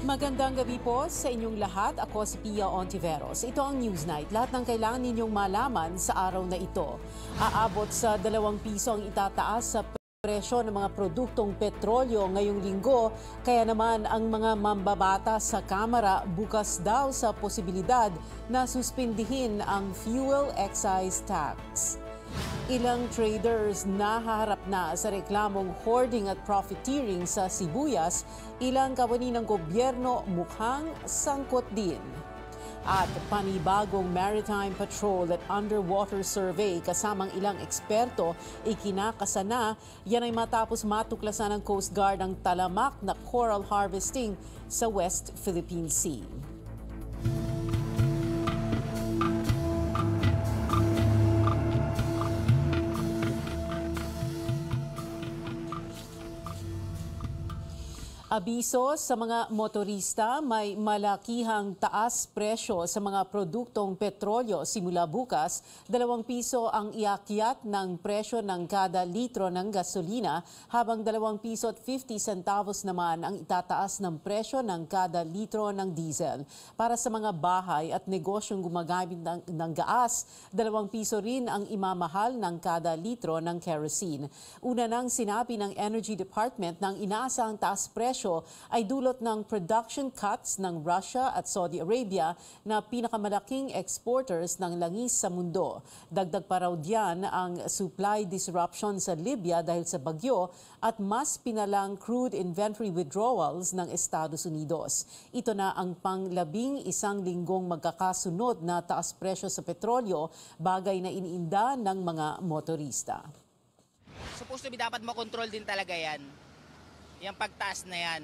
Magandang gabi po sa inyong lahat. Ako si Pia Ontiveros. Ito ang Newsnight. Lahat ng kailangan ninyong malaman sa araw na ito. Aabot sa 2 piso ang itataas sa presyo ng mga produktong petrolyo ngayong linggo. Kaya naman ang mga mambabata sa Kamara bukas daw sa posibilidad na suspindihin ang fuel excise tax. Ilang traders nahaharap na sa reklamong hoarding at profiteering sa sibuyas, ilang kawani ng gobyerno mukhang sangkot din. At panibagong maritime patrol at underwater survey kasamang ilang eksperto ikinakasana, yan ay matapos matuklasan ng Coast Guard ang talamak na coral harvesting sa West Philippine Sea. Abiso sa mga motorista, may malakihang taas presyo sa mga produktong petrolyo simula bukas. 2 piso ang iakyat ng presyo ng kada litro ng gasolina, habang 2 piso at 50 centavos naman ang itataas ng presyo ng kada litro ng diesel. Para sa mga bahay at negosyong gumagamit ng gaas, 2 piso rin ang imamahal ng kada litro ng kerosene. Una nang sinabi ng Energy Department ng inaasahang taas presyo ay dulot ng production cuts ng Russia at Saudi Arabia na pinakamalaking exporters ng langis sa mundo. Dagdag pa raw diyan ang supply disruption sa Libya dahil sa bagyo at mas pinalang crude inventory withdrawals ng Estados Unidos. Ito na ang pang-11 linggong magkakasunod na taas presyo sa petrolyo, bagay na iniinda ng mga motorista. Supposed to be dapat makontrol din talaga yan. Yung pagtaas na yan.